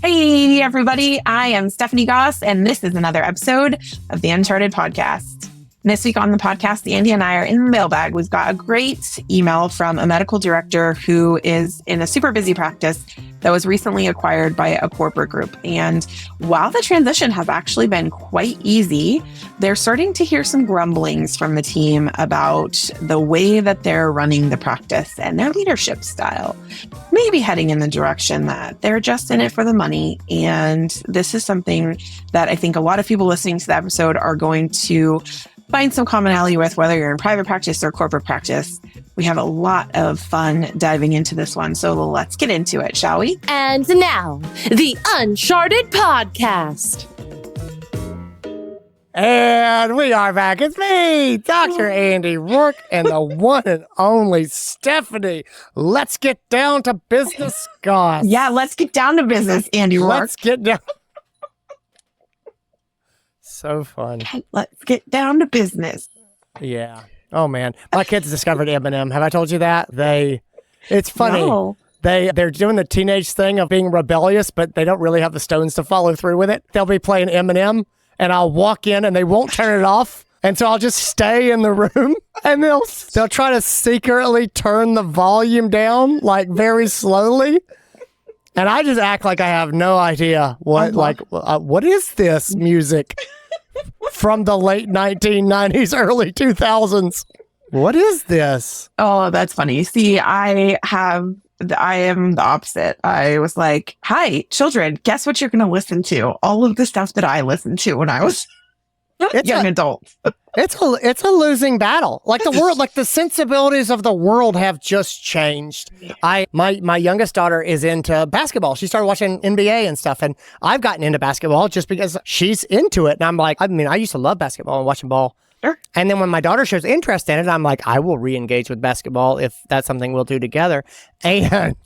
Hey, everybody. I am Stephanie Goss, and this is another episode of the Uncharted Podcast. This week on the podcast, Andy and I are in the mailbag. We've got a great email from a medical director who is in a super busy practice that was recently acquired by a corporate group. And while the transition has actually been quite easy, they're starting to hear some grumblings from the team about the way that they're running the practice and their leadership style, maybe heading in the direction that they're just in it for the money. And this is something that I think a lot of people listening to the episode are going to find some commonality with, whether you're in private practice or corporate practice. We have a lot of fun diving into this one. So let's get into it, shall we? And now, the Uncharted Podcast. And we are back. It's me, Dr. Andy Roark, and the one and only Stephanie. Let's get down to business, Goss. Yeah, let's get down to business, Andy Roark. Let's get down. So fun. Let's get down to business. Yeah. Oh, man. My kids discovered Eminem. Have I told you that? It's funny. No. They're doing the teenage thing of being rebellious, but they don't really have the stones to follow through with it. They'll be playing Eminem, and I'll walk in, and they won't turn it off. And so I'll just stay in the room, and they'll try to secretly turn the volume down, like very slowly. And I just act like I have no idea what is this music from the late 1990s, early 2000s? What is this? Oh, that's funny. See, I am the opposite. I was like, hi, children, guess what you're going to listen to? All of the stuff that I listened to when I was young adult. It's a losing battle. Like the world, like the sensibilities of the world have just changed. My youngest daughter is into basketball. She started watching NBA and stuff, and I've gotten into basketball just because she's into it. And I'm like, I used to love basketball and watching ball. Sure. And then when my daughter shows interest in it, I'm like, I will re-engage with basketball if that's something we'll do together. And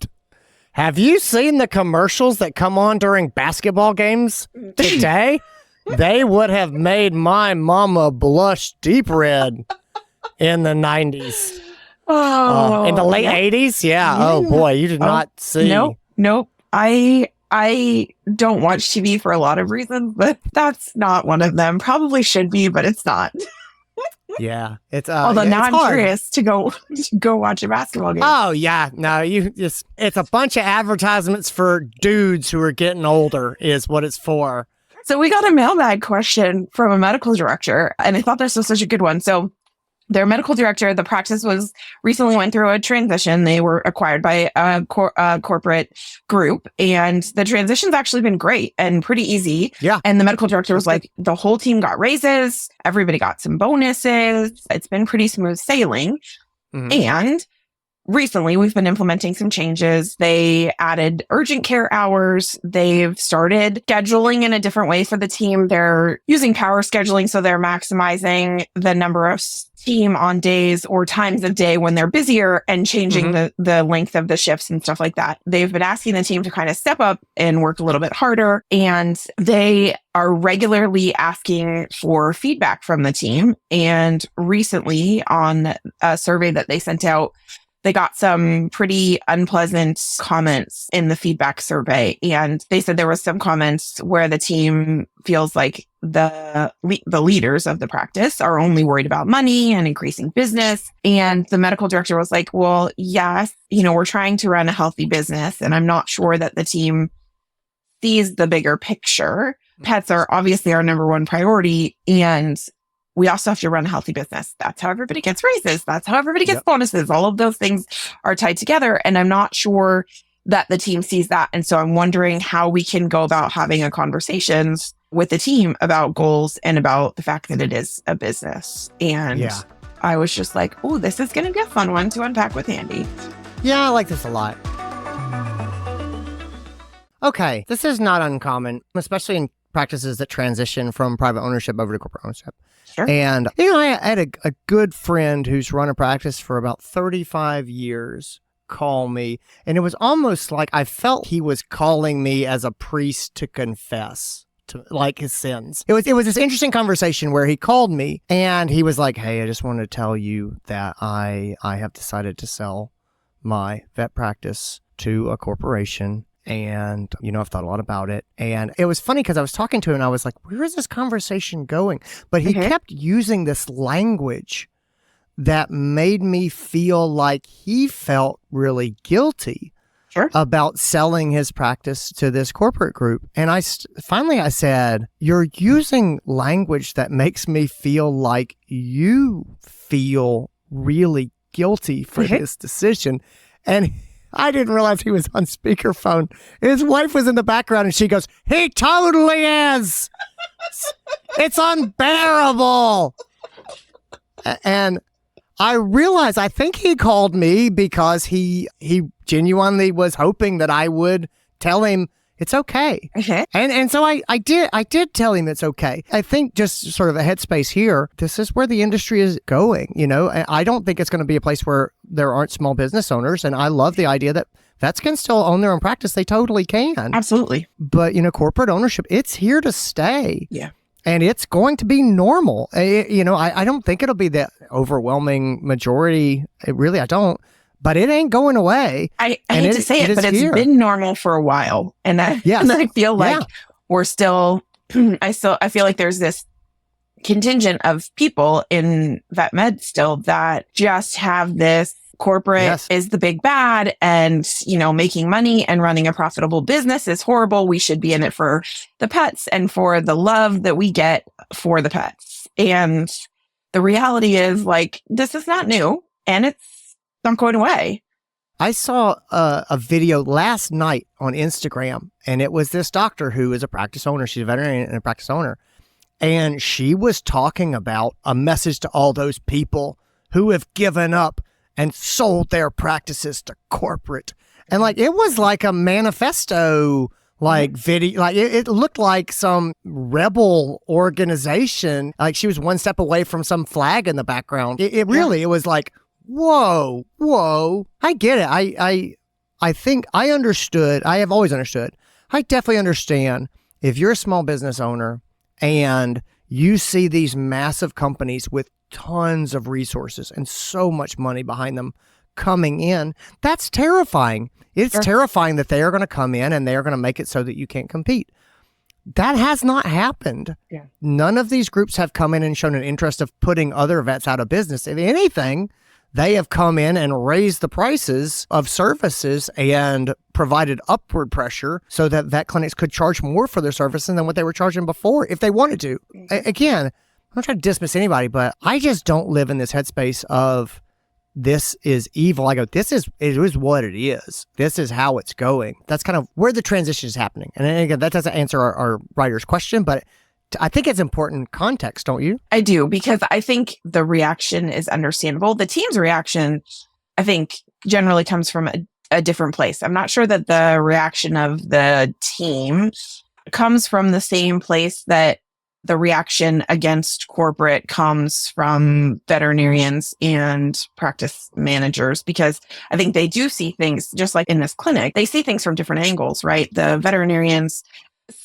have you seen the commercials that come on during basketball games today? They would have made my mama blush deep red in the 90s. Oh, in the late 80s? Yeah. Oh, boy. You did not see. Nope. I don't watch TV for a lot of reasons, but that's not one of them. Probably should be, but it's not. Yeah. Although now I'm curious to go watch a basketball game. Oh, yeah. No, it's a bunch of advertisements for dudes who are getting older is what it's for. So we got a mailbag question from a medical director, and I thought this was such a good one. So their medical director, the practice recently went through a transition. They were acquired by a corporate group, and the transition's actually been great and pretty easy. Yeah. And the medical director was like, the whole team got raises. Everybody got some bonuses. It's been pretty smooth sailing. Mm-hmm. And recently, we've been implementing some changes. They added urgent care hours. They've started scheduling in a different way for the team. They're using power scheduling, so they're maximizing the number of team on days or times of day when they're busier and changing the length of the shifts and stuff like that. They've been asking the team to kind of step up and work a little bit harder, and they are regularly asking for feedback from the team. And recently, on a survey that they sent out, they got some pretty unpleasant comments in the feedback survey. And they said there was some comments where the team feels like the leaders of the practice are only worried about money and increasing business. And the medical director was like, well, yes, we're trying to run a healthy business, and I'm not sure that the team sees the bigger picture. Pets are obviously our number one priority, and we also have to run a healthy business. That's how everybody gets raises. That's how everybody gets bonuses. All of those things are tied together. And I'm not sure that the team sees that. And so I'm wondering how we can go about having a conversations with the team about goals and about the fact that it is a business. And I was just like, oh, this is going to be a fun one to unpack with Andy. Yeah, I like this a lot. Okay, this is not uncommon, especially in practices that transition from private ownership over to corporate ownership. Sure. And, I had a good friend who's run a practice for about 35 years call me, and it was almost like I felt he was calling me as a priest to confess to like his sins. It was this interesting conversation where he called me and he was like, hey, I just wanted to tell you that I have decided to sell my vet practice to a corporation. And, I've thought a lot about it. And it was funny because I was talking to him and I was like, where is this conversation going? But he kept using this language that made me feel like he felt really guilty about selling his practice to this corporate group. And finally I said, you're using language that makes me feel like you feel really guilty for this decision. And I didn't realize he was on speakerphone. His wife was in the background and she goes, he totally is. It's unbearable. And I realized, I think he called me because he genuinely was hoping that I would tell him it's okay. And so I did tell him it's okay. I think just sort of a headspace here, this is where the industry is going. I don't think it's going to be a place where there aren't small business owners. And I love the idea that vets can still own their own practice. They totally can. Absolutely. But, corporate ownership, it's here to stay. Yeah. And it's going to be normal. I don't think it'll be the overwhelming majority. I don't. But it ain't going away. I hate to say it, but it's been normal for a while. And I feel like we're still, I feel like there's this contingent of people in vet med still that just have this corporate is the big bad, and, making money and running a profitable business is horrible. We should be in it for the pets and for the love that we get for the pets. And the reality is, like, this is not new and it's not going away. I saw a video last night on Instagram, and it was this doctor who is a practice owner. She's a veterinarian and a practice owner. And she was talking about a message to all those people who have given up and sold their practices to corporate. And it was like a manifesto, video, it looked like some rebel organization. Like she was one step away from some flag in the background. It was like, whoa. I get it. I think I understood. I have always understood. I definitely understand if you're a small business owner and you see these massive companies with tons of resources and so much money behind them coming in, that's terrifying. It's terrifying that they are going to come in and they are going to make it so that you can't compete. That has not happened. Yeah. None of these groups have come in and shown an interest of putting other vets out of business. If anything, they have come in and raised the prices of services and provided upward pressure so that vet clinics could charge more for their services than what they were charging before if they wanted to. Again, I'm not trying to dismiss anybody, but I just don't live in this headspace of this is evil. I go, it is what it is. This is how it's going. That's kind of where the transition is happening. And again, that doesn't answer our writer's question, but I think it's important context, don't you? I do, because I think the reaction is understandable. The team's reaction, I think, generally comes from a different place. I'm not sure that the reaction of the team comes from the same place that the reaction against corporate comes from veterinarians and practice managers, because I think they do see things, just like in this clinic, they see things from different angles, right? The veterinarians,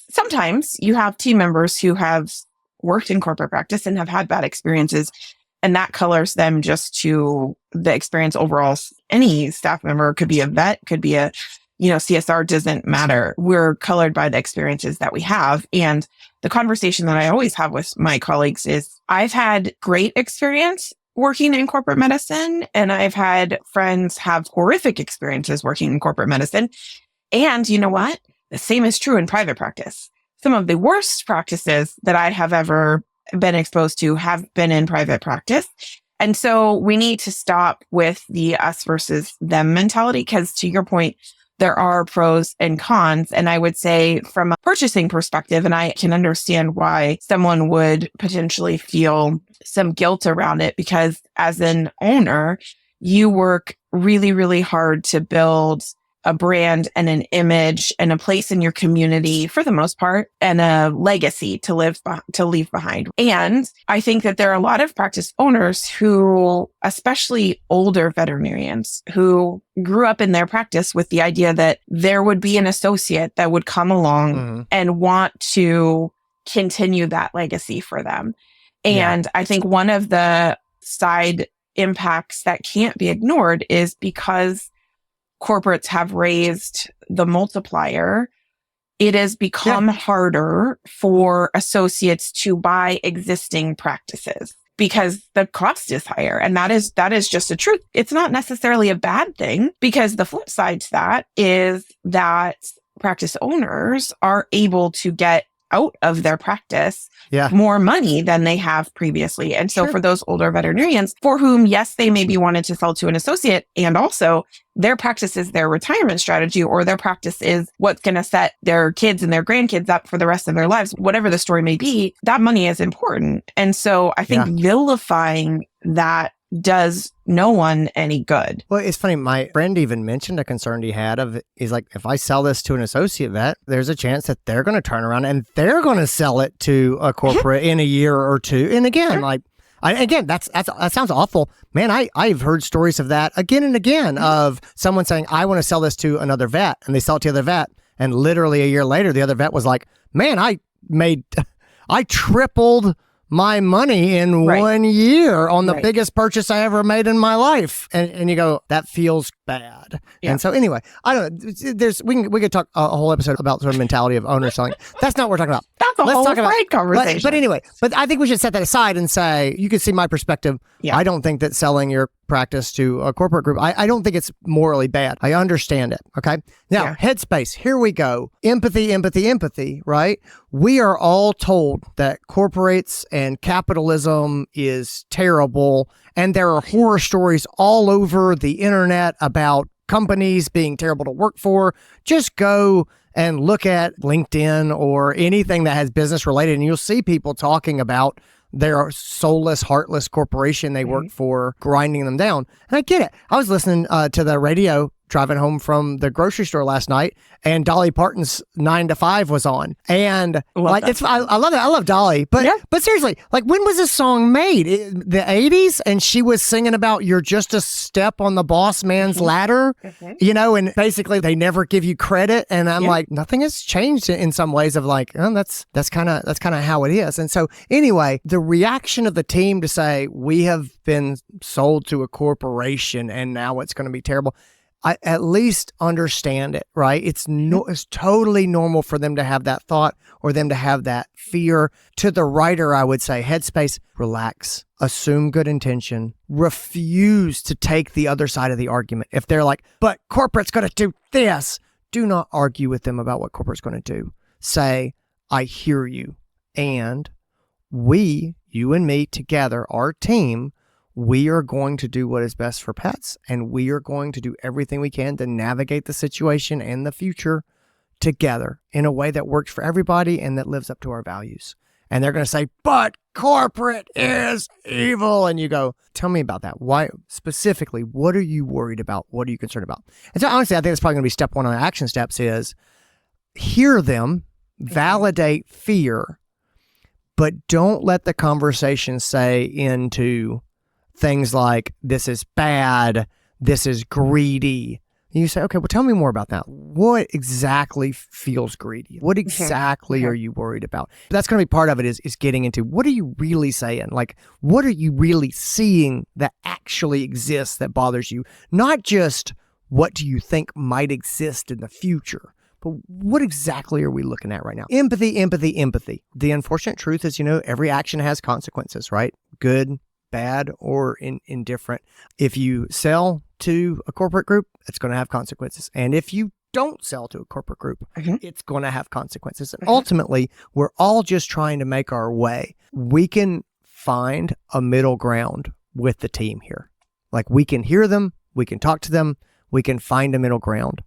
sometimes you have team members who have worked in corporate practice and have had bad experiences, and that colors them just to the experience overall. Any staff member, could be a vet, could be a, CSR, doesn't matter. We're colored by the experiences that we have. And the conversation that I always have with my colleagues is, I've had great experience working in corporate medicine, and I've had friends have horrific experiences working in corporate medicine. And you know what? The same is true in private practice. Some of the worst practices that I have ever been exposed to have been in private practice. And so we need to stop with the us versus them mentality, because to your point, there are pros and cons. And I would say from a purchasing perspective, and I can understand why someone would potentially feel some guilt around it, because as an owner, you work really, really hard to build a brand and an image and a place in your community for the most part, and a legacy to leave behind. And I think that there are a lot of practice owners who, especially older veterinarians, who grew up in their practice with the idea that there would be an associate that would come along and want to continue that legacy for them. And I think one of the side impacts that can't be ignored is because corporates have raised the multiplier, it has become harder for associates to buy existing practices because the cost is higher. And that is just the truth. It's not necessarily a bad thing, because the flip side to that is that practice owners are able to get out of their practice more money than they have previously. And so for those older veterinarians for whom, yes, they maybe wanted to sell to an associate, and also their practice is their retirement strategy, or their practice is what's going to set their kids and their grandkids up for the rest of their lives, whatever the story may be, that money is important. And so I think vilifying that does no one any good. Well, it's funny. My friend even mentioned a concern he had he's like, if I sell this to an associate vet, there's a chance that they're going to turn around and they're going to sell it to a corporate in a year or two. And again, that sounds awful. Man, I've heard stories of that again and again of someone saying, I want to sell this to another vet, and they sell it to the other vet. And literally a year later, the other vet was like, man, I tripled my money in 1 year on the biggest purchase I ever made in my life. And you go, that feels bad. Yeah. And so anyway, I don't know. We could talk a whole episode about the sort of mentality of owner selling. That's not what we're talking about. That's a whole great conversation. But anyway, I think we should set that aside and say, you can see my perspective. Yeah. I don't think that selling your practice to a corporate group, I don't think it's morally bad. I understand it. Okay. Now, headspace, here we go. Empathy, right? We are all told that corporates and capitalism is terrible. And there are horror stories all over the internet about companies being terrible to work for. Just go and look at LinkedIn or anything that has business related, and you'll see people talking about their soulless, heartless corporation they work for, grinding them down. And I get it. I was listening to the radio driving home from the grocery store last night, and Dolly Parton's 9 to 5 was on. And I love it. I love Dolly. But seriously, like, when was this song made? The 80s? And she was singing about you're just a step on the boss man's ladder, you know, and basically they never give you credit. And I'm like, nothing has changed in some ways of like, oh, that's kind of how it is. And so anyway, the reaction of the team to say, we have been sold to a corporation and now it's going to be terrible. I at least understand it, right? It's totally normal for them to have that thought or them to have that fear. To the writer, I would say, headspace, relax, assume good intention, refuse to take the other side of the argument. If they're like, but corporate's going to do this, do not argue with them about what corporate's going to do. Say, I hear you. And we, you and me together, our team, we are going to do what is best for pets, and we are going to do everything we can to navigate the situation and the future together in a way that works for everybody and that lives up to our values. And they're going to say, but corporate is evil. And you go, tell me about that. Why specifically? What are you worried about? What are you concerned about? And so honestly, I think that's probably going to be step one on the action steps is hear them, validate fear, but don't let the conversation say into things like, this is bad, this is greedy. And you say, okay, well, tell me more about that. What exactly feels greedy? What exactly are you worried about? That's going to be part of it is getting into, what are you really saying? Like, what are you really seeing that actually exists that bothers you? Not just what do you think might exist in the future, but what exactly are we looking at right now? Empathy. The unfortunate truth is, every action has consequences, right? Good, bad, or indifferent. If you sell to a corporate group, it's going to have consequences. And if you don't sell to a corporate group, it's going to have consequences. And ultimately, we're all just trying to make our way. We can find a middle ground with the team here. Like, we can hear them, we can talk to them, we can find a middle ground.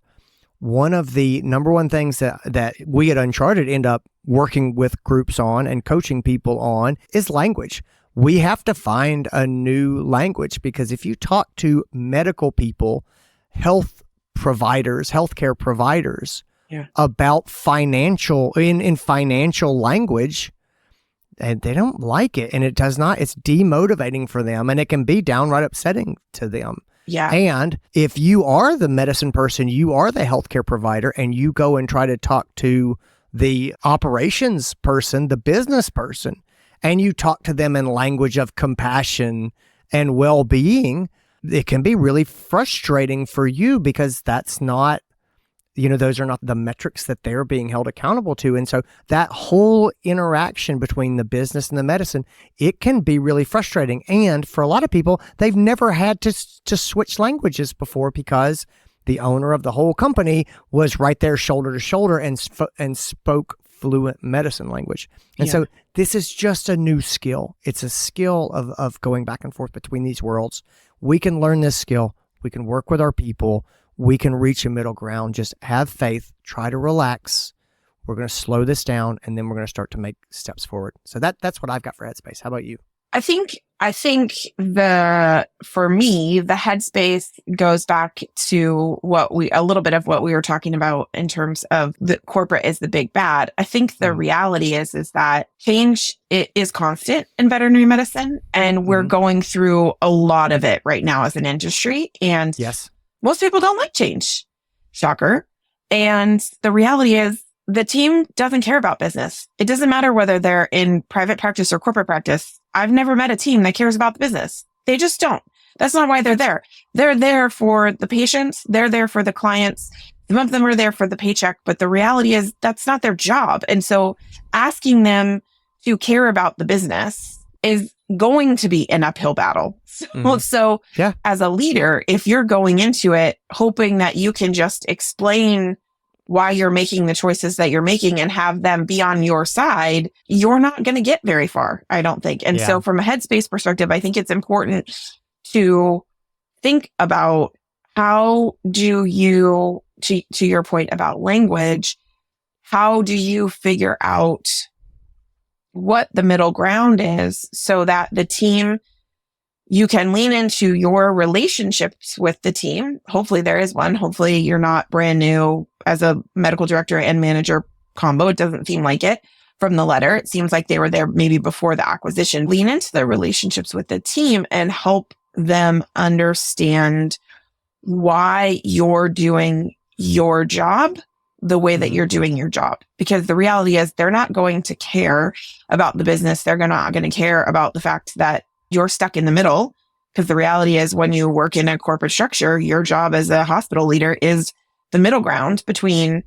One of the number one things that we at Uncharted end up working with groups on and coaching people on is language. We have to find a new language, because if you talk to medical people, healthcare providers about financial language, and they don't like it, and it's demotivating for them, and it can be downright upsetting to them. Yeah. And if you are the medicine person, you are the healthcare provider, and you go and try to talk to the operations person, the business person, and you talk to them in language of compassion and well-being, it can be really frustrating for you because that's not, those are not the metrics that they're being held accountable to. And so that whole interaction between the business and the medicine, it can be really frustrating. And for a lot of people, they've never had to switch languages before because the owner of the whole company was right there shoulder to shoulder and spoke fluent medicine language. And so this is just a new skill. It's a skill of going back and forth between these worlds. We can learn this skill. We can work with our people. We can reach a middle ground. Just have faith. Try to relax. We're going to slow this down, and then we're going to start to make steps forward. So that's what I've got for Headspace. How about you? I think for me, the Headspace goes back to a little bit of what we were talking about in terms of the corporate is the big bad. I think the reality is that change is constant in veterinary medicine, and we're going through a lot of it right now as an industry. And most people don't like change. Shocker. And the reality is the team doesn't care about business. It doesn't matter whether they're in private practice or corporate practice. I've never met a team that cares about the business. They just don't. That's not why they're there. They're there for the patients. They're there for the clients. Some of them are there for the paycheck, but the reality is that's not their job. And so asking them to care about the business is going to be an uphill battle. So as a leader, if you're going into it hoping that you can just explain why you're making the choices that you're making and have them be on your side, you're not going to get very far, I don't think. And so from a Headspace perspective, I think it's important to think about how do you, to your point about language, how do you figure out what the middle ground is so that the team, you can lean into your relationships with the team. Hopefully there is one. Hopefully you're not brand new as a medical director and manager combo. It doesn't seem like it from the letter. It seems like they were there maybe before the acquisition. Lean into the relationships with the team and help them understand why you're doing your job the way that you're doing your job. Because the reality is they're not going to care about the business. They're not going to care about the fact that you're stuck in the middle. Because the reality is when you work in a corporate structure, your job as a hospital leader is the middle ground between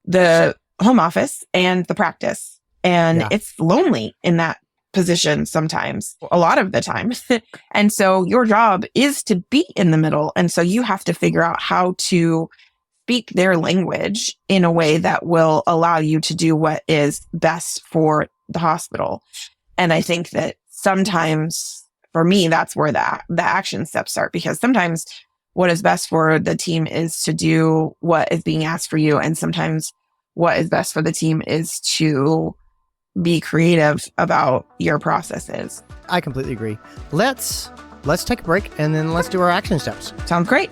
the home office and the practice. And it's lonely in that position sometimes, a lot of the time. And so your job is to be in the middle. And so you have to figure out how to speak their language in a way that will allow you to do what is best for the hospital. And I think that sometimes for me, that's where the action steps start, because sometimes what is best for the team is to do what is being asked for you. And sometimes what is best for the team is to be creative about your processes. I completely agree. Let's take a break and then let's do our action steps. Sounds great.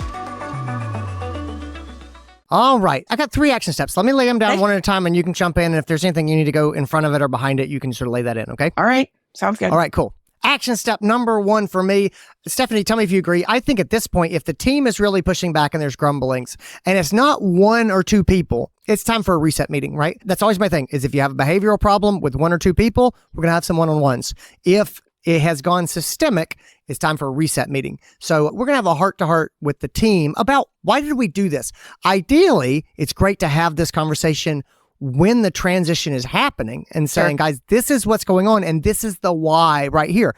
All right. I got 3 action steps. Let me lay them down one at a time and you can jump in. And if there's anything you need to go in front of it or behind it, you can sort of lay that in. Okay. All right. Sounds good. All right, cool. Action step number 1 for me. Stephanie, tell me if you agree. I think at this point, if the team is really pushing back and there's grumblings and it's not 1 or 2 people, it's time for a reset meeting, right? That's always my thing, is if you have a behavioral problem with 1 or 2 people, we're going to have some one-on-ones. If it has gone systemic, it's time for a reset meeting. So we're going to have a heart-to-heart with the team about why did we do this? Ideally, it's great to have this conversation when the transition is happening and saying, guys, this is what's going on and this is the why right here.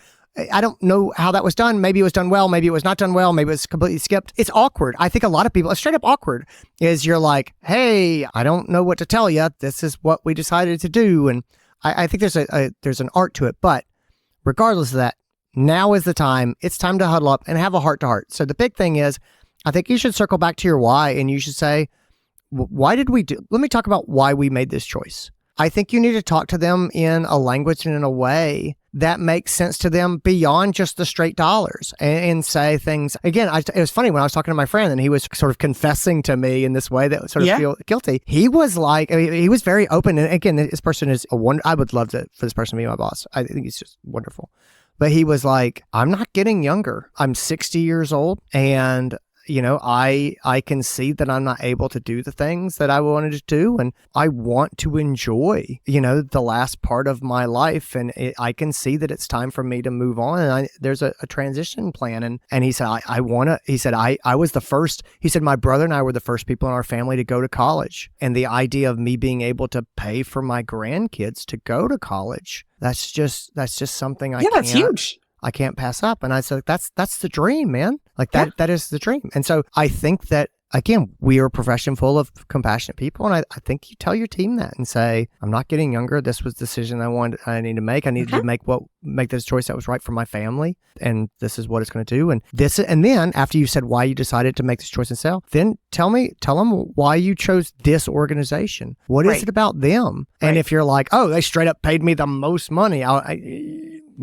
I don't know how that was done. Maybe it was done well. Maybe it was not done well. Maybe it was completely skipped. It's awkward. I think a lot of people, it's straight up awkward, is you're like, hey, I don't know what to tell you. This is what we decided to do. And I think there's an art to it. But regardless of that, now is the time. It's time to huddle up and have a heart-to-heart. So the big thing is, I think you should circle back to your why and you should say, why did we do? Let me talk about why we made this choice. I think you need to talk to them in a language and in a way that makes sense to them beyond just the straight dollars and say things. Again, it was funny when I was talking to my friend and he was sort of confessing to me in this way that sort of feel guilty. He was like, he was very open. And again, this person is a wonder. I would love for this person to be my boss. I think he's just wonderful. But he was like, I'm not getting younger. I'm 60 years old and I can see that I'm not able to do the things that I wanted to do, and I want to enjoy, the last part of my life, and I can see that it's time for me to move on, and there's a transition plan, and he said, I was the first, he said, my brother and I were the first people in our family to go to college, and the idea of me being able to pay for my grandkids to go to college, that's just something that's huge. I can't pass up. And I said, that's the dream, man. Like that is the dream. And so I think that, again, we are a profession full of compassionate people. And I think you tell your team that and say, I'm not getting younger. This was the decision I need to make. I needed to make this choice that was right for my family. And this is what it's going to do. And then after you said why you decided to make this choice and sell, then tell them why you chose this organization. What is it about them? And if you're like, oh, they straight up paid me the most money,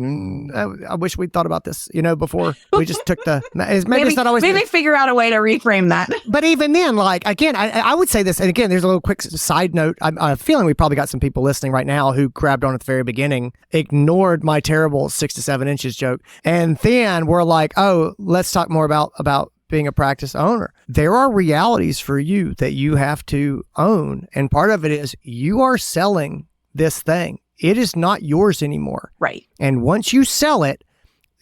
I wish we'd thought about this, before we just took maybe it's not always. Maybe figure out a way to reframe that. But even then, again, I would say this, and again, there's a little quick side note. I'm feeling we probably got some people listening right now who grabbed on at the very beginning, ignored my terrible 6 to 7 inches joke, and then we're like, oh, let's talk more about being a practice owner. There are realities for you that you have to own, and part of it is you are selling this thing. It is not yours anymore. Right. And once you sell it,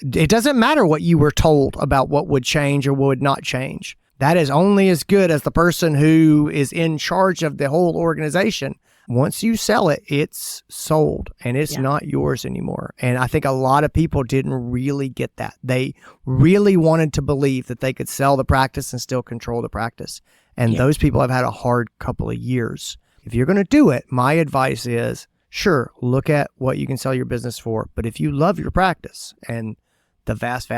it doesn't matter what you were told about what would change or would not change. That is only as good as the person who is in charge of the whole organization. Once you sell it, it's sold and it's not yours anymore. And I think a lot of people didn't really get that. They really wanted to believe that they could sell the practice and still control the practice. And those people have had a hard couple of years. If you're going to do it, my advice is, sure, look at what you can sell your business for. But if you love your practice, and the vast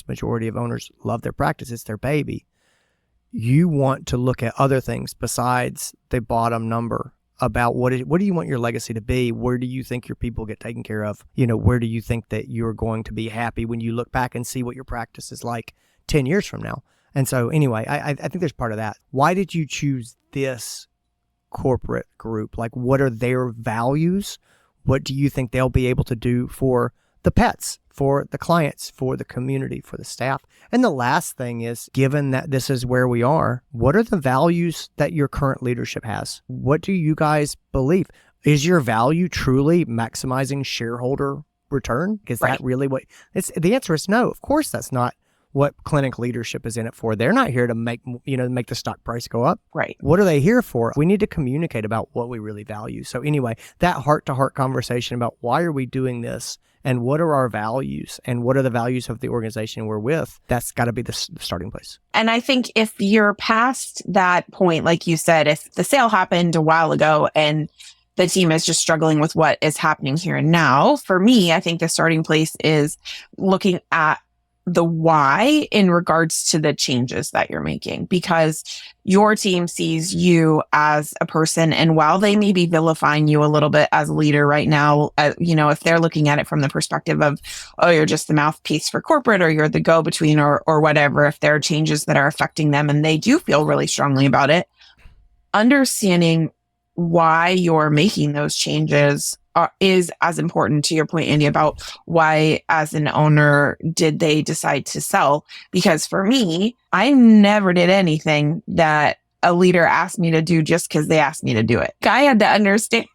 majority of owners love their practice, it's their baby, you want to look at other things besides the bottom number about what do you want your legacy to be? Where do you think your people get taken care of? Where do you think that you're going to be happy when you look back and see what your practice is like 10 years from now? And so anyway, I think there's part of that. Why did you choose this corporate group? Like, what are their values? What do you think they'll be able to do for the pets, for the clients, for the community, for the staff? And the last thing is, given that this is where we are, what are the values that your current leadership has? What do you guys believe? Is your value truly maximizing shareholder return? Is that really what it's? The answer is no. Of course, that's not what clinic leadership is in it for. They're not here to make the stock price go up. Right. What are they here for? We need to communicate about what we really value. So anyway, that heart-to-heart conversation about why are we doing this and what are our values and what are the values of the organization we're with, that's got to be the starting place. And I think if you're past that point, like you said, if the sale happened a while ago and the team is just struggling with what is happening here and now, for me, I think the starting place is looking at the why in regards to the changes that you're making, because your team sees you as a person. And while they may be vilifying you a little bit as a leader right now, if they're looking at it from the perspective of, oh, you're just the mouthpiece for corporate, or you're the go-between, or whatever, if there are changes that are affecting them and they do feel really strongly about it, understanding why you're making those changes is as important, to your point, Andy, about why as an owner did they decide to sell. Because for me, I never did anything that a leader asked me to do just because they asked me to do it. I had to understand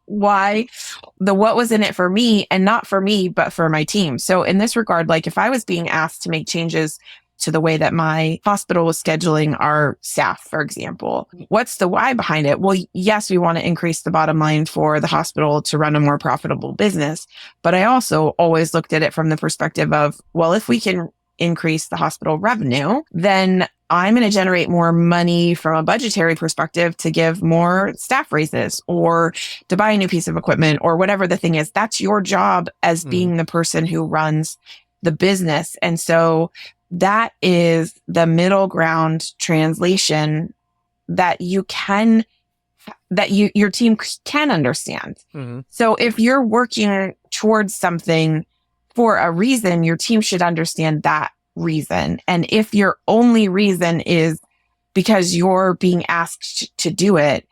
why what was in it for me, and not for me, but for my team. So in this regard, like if I was being asked to make changes to the way that my hospital was scheduling our staff, for example, what's the why behind it? Well, yes, we want to increase the bottom line for the hospital to run a more profitable business. But I also always looked at it from the perspective of, well, if we can increase the hospital revenue, then I'm going to generate more money from a budgetary perspective to give more staff raises or to buy a new piece of equipment or whatever the thing is. That's your job as being the person who runs the business. And so that is the middle ground translation that your team can understand. Mm-hmm. So if you're working towards something for a reason, your team should understand that reason. And if your only reason is because you're being asked to do it,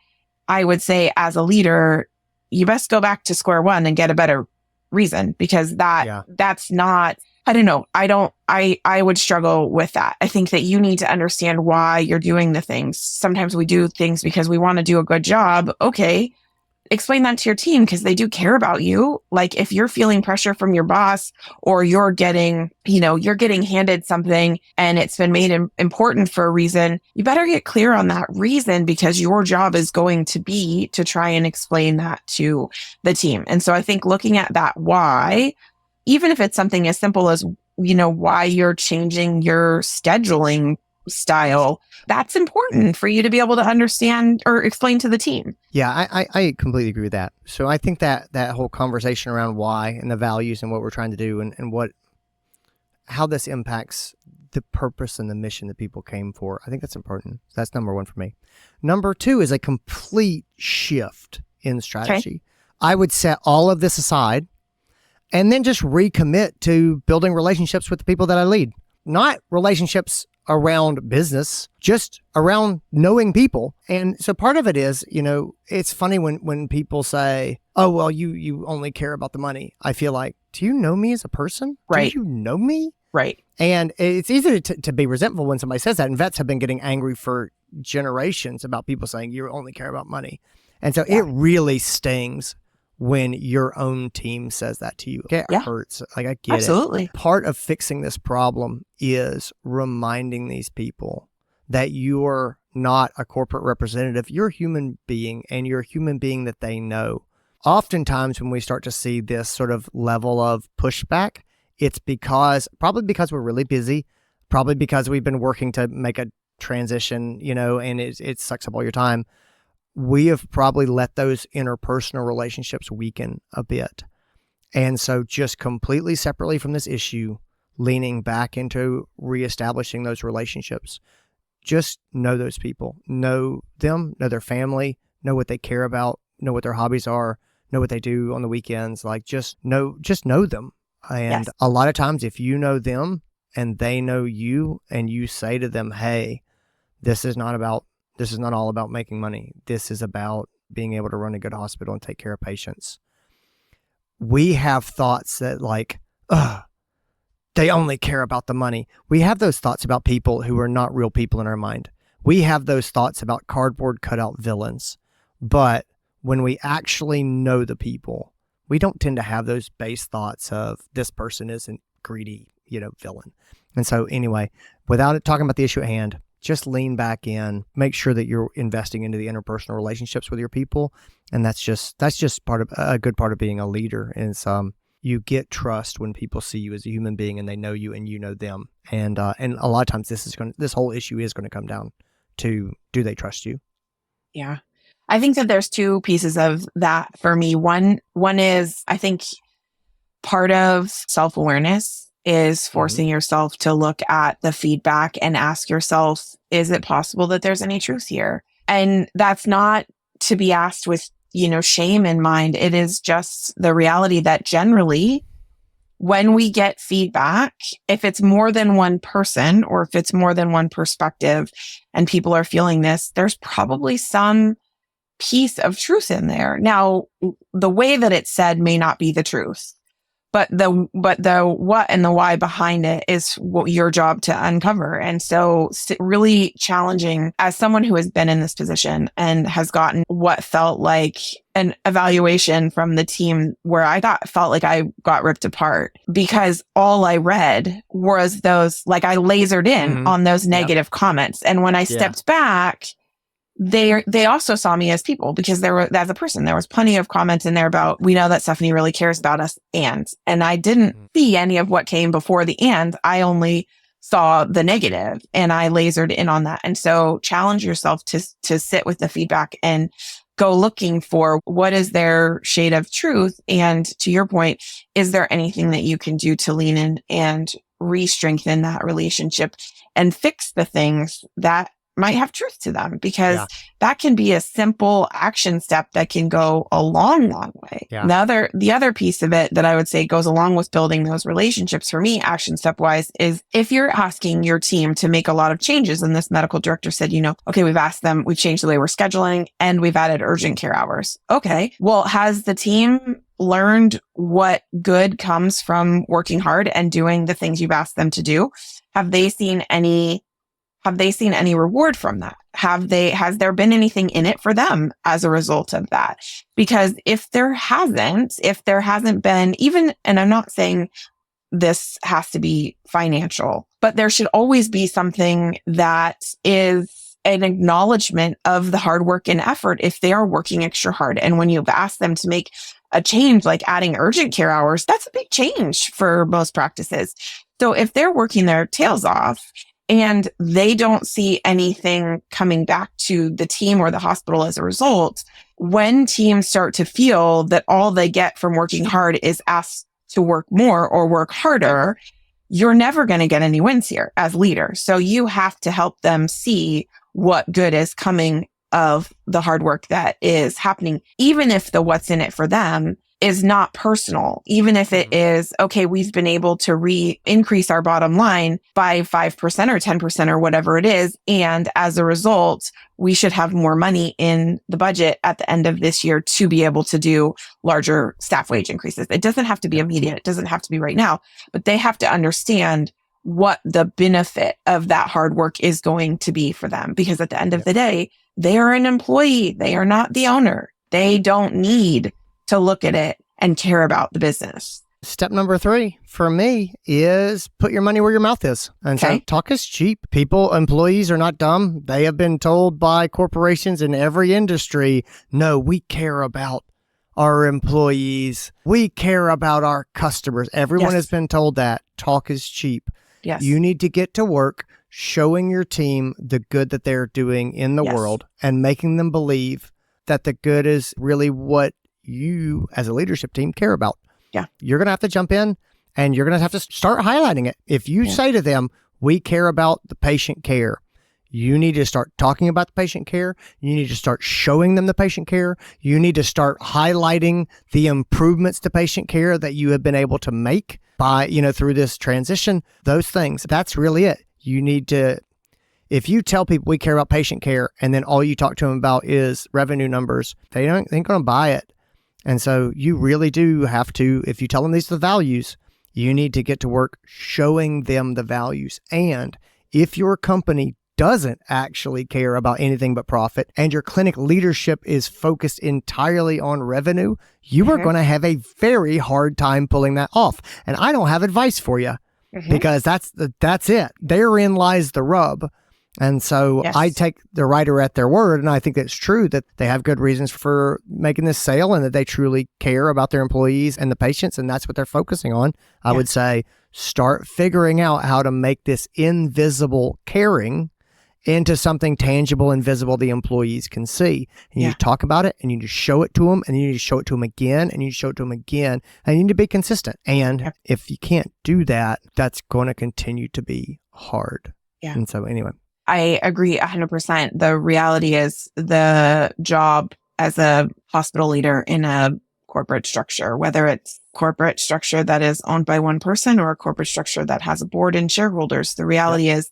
I would say as a leader, you best go back to square one and get a better reason, because that's not I don't know. I would struggle with that. I think that you need to understand why you're doing the things. Sometimes we do things because we want to do a good job. Okay. Explain that to your team because they do care about you. Like if you're feeling pressure from your boss or you're getting handed something and it's been made important for a reason, you better get clear on that reason because your job is going to be to try and explain that to the team. And so I think looking at that why, even if it's something as simple as, why you're changing your scheduling style, that's important for you to be able to understand or explain to the team. Yeah, I completely agree with that. So I think that whole conversation around why and the values and what we're trying to do and how this impacts the purpose and the mission that people came for, I think that's important. That's number one for me. Number two is a complete shift in strategy. Okay. I would set all of this aside and then just recommit to building relationships with the people that I lead. Not relationships around business, just around knowing people. And so part of it is, it's funny when people say, oh, well, you only care about the money. I feel like, do you know me as a person? Right. Do you know me? Right. And it's easy to be resentful when somebody says that. And vets have been getting angry for generations about people saying you only care about money. And so it really stings when your own team says that to you. It hurts. Like I get Absolutely. It. Part of fixing this problem is reminding these people that you're not a corporate representative. You're a human being and you're a human being that they know. Oftentimes when we start to see this sort of level of pushback, it's probably because we're really busy, probably because we've been working to make a transition, and it sucks up all your time. We have probably let those interpersonal relationships weaken a bit. And so just completely separately from this issue, leaning back into reestablishing those relationships, just know those people, know them, know their family, know what they care about, know what their hobbies are, know what they do on the weekends, like just know them. And a lot of times if you know them and they know you and you say to them, hey, this is not all about making money. This is about being able to run a good hospital and take care of patients. We have thoughts that they only care about the money. We have those thoughts about people who are not real people in our mind. We have those thoughts about cardboard cutout villains. But when we actually know the people, we don't tend to have those base thoughts of this person isn't greedy, villain. And so anyway, without talking about the issue at hand, just lean back in, make sure that you're investing into the interpersonal relationships with your people. And that's just part of a good part of being a leader. And you get trust when people see you as a human being and they know you and you know them. And a lot of times this whole issue is going to come down to, do they trust you? Yeah. I think that there's two pieces of that for me. One is, I think part of self-awareness is forcing yourself to look at the feedback and ask yourself, is it possible that there's any truth here? And that's not to be asked with, shame in mind. It is just the reality that generally when we get feedback, if it's more than one person or if it's more than one perspective and people are feeling this, there's probably some piece of truth in there. Now, the way that it's said may not be the truth. But the what and the why behind it is what your job to uncover. And so really challenging as someone who has been in this position and has gotten what felt like an evaluation from the team where felt like I got ripped apart because all I read was those, like I lasered in on those negative comments. And when I stepped back, they also saw me as people because as a person, there was plenty of comments in there about, we know that Stephanie really cares about us. And I didn't see any of what came before the and. I only saw the negative and I lasered in on that. And so challenge yourself to sit with the feedback and go looking for what is their shade of truth. And to your point, is there anything that you can do to lean in and re-strengthen that relationship and fix the things that might have truth to them, because that can be a simple action step that can go a long, long way. Yeah. The other piece of it that I would say goes along with building those relationships for me, action step wise, is if you're asking your team to make a lot of changes, and this medical director said, okay, we've asked them, we've changed the way we're scheduling and we've added urgent care hours. Okay. Well, has the team learned what good comes from working hard and doing the things you've asked them to do? Have they seen any reward from that? Has there been anything in it for them as a result of that? Because if there hasn't been even, and I'm not saying this has to be financial, but there should always be something that is an acknowledgement of the hard work and effort if they are working extra hard. And when you've asked them to make a change, like adding urgent care hours, that's a big change for most practices. So if they're working their tails off and they don't see anything coming back to the team or the hospital as a result, when teams start to feel that all they get from working hard is asked to work more or work harder, you're never going to get any wins here as leaders. So you have to help them see what good is coming of the hard work that is happening, even if the what's in it for them is not personal, even if it is, okay, we've been able to increase our bottom line by 5% or 10% or whatever it is. And as a result, we should have more money in the budget at the end of this year to be able to do larger staff wage increases. It doesn't have to be immediate. It doesn't have to be right now, but they have to understand what the benefit of that hard work is going to be for them. Because at the end of the day, they are an employee. They are not the owner. They don't need to look at it and care about the business. Step number 3 for me is put your money where your mouth is. And so talk is cheap. Employees are not dumb. They have been told by corporations in every industry, no, we care about our employees. We care about our customers. Everyone has been told that. Talk is cheap. Yes. You need to get to work showing your team the good that they're doing in the world and making them believe that the good is really what you as a leadership team care about. Yeah. You're going to have to jump in and you're going to have to start highlighting it. If you say to them, we care about the patient care, you need to start talking about the patient care. You need to start showing them the patient care. You need to start highlighting the improvements to patient care that you have been able to make by, through this transition, those things. That's really it. You need to, if you tell people we care about patient care and then all you talk to them about is revenue numbers, they ain't going to buy it. And so you really do have to, if you tell them these are the values, you need to get to work showing them the values. And if your company doesn't actually care about anything but profit and your clinic leadership is focused entirely on revenue, you are going to have a very hard time pulling that off. And I don't have advice for you because that's it. Therein lies the rub. And so I take the writer at their word, and I think it's true that they have good reasons for making this sale and that they truly care about their employees and the patients, and that's what they're focusing on. I would say start figuring out how to make this invisible caring into something tangible and visible the employees can see. And you talk about it, and you need to show it to them, and you need to show it to them again, and you need to show it to them again, and you need to be consistent. And if you can't do that, that's going to continue to be hard. Yeah. And so anyway. I agree 100%. The reality is the job as a hospital leader in a corporate structure, whether it's corporate structure that is owned by one person or a corporate structure that has a board and shareholders, the reality is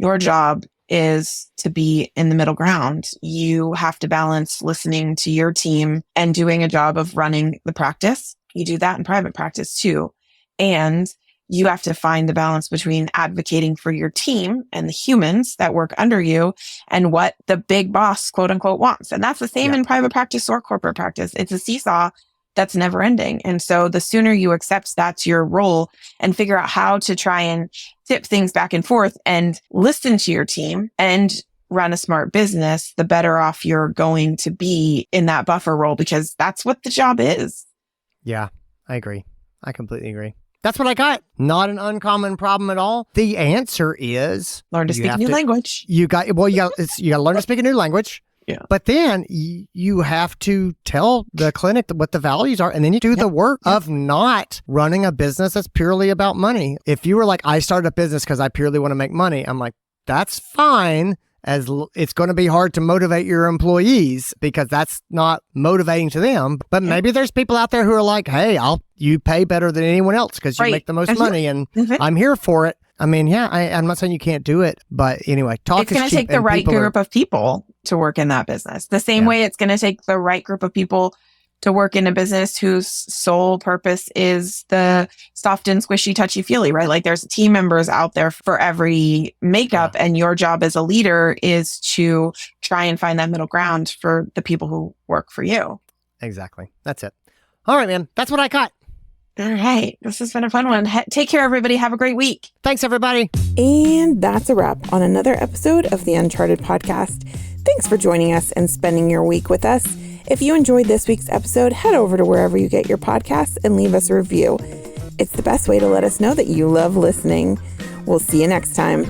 your job is to be in the middle ground. You have to balance listening to your team and doing a job of running the practice. You do that in private practice too. And you have to find the balance between advocating for your team and the humans that work under you and what the big boss, quote unquote, wants. And that's the same in private practice or corporate practice. It's a seesaw that's never ending. And so the sooner you accept that's your role and figure out how to try and tip things back and forth and listen to your team and run a smart business, the better off you're going to be in that buffer role, because that's what the job is. Yeah, I agree. I completely agree. That's what I got. Not an uncommon problem at all. The answer is learn to speak a new language. You got to learn to speak a new language. Yeah. But then you have to tell the clinic what the values are, and then you do the work of not running a business that's purely about money. If you were like, I started a business because I purely want to make money, I'm like, that's fine. As it's going to be hard to motivate your employees because that's not motivating to them. But maybe there's people out there who are like, hey, you pay better than anyone else because you make the most money and I'm here for it. I mean, I'm not saying you can't do it, but anyway, it's going to take the right group of people to work in that business. The same way it's going to take the right group of people to work in a business whose sole purpose is the soft and squishy, touchy-feely, right? Like there's team members out there for every makeup, and your job as a leader is to try and find that middle ground for the people who work for you. Exactly. That's it. All right, man. That's what I got. All right. This has been a fun one. Take care, everybody. Have a great week. Thanks, everybody. And that's a wrap on another episode of the Uncharted Podcast. Thanks for joining us and spending your week with us. If you enjoyed this week's episode, head over to wherever you get your podcasts and leave us a review. It's the best way to let us know that you love listening. We'll see you next time.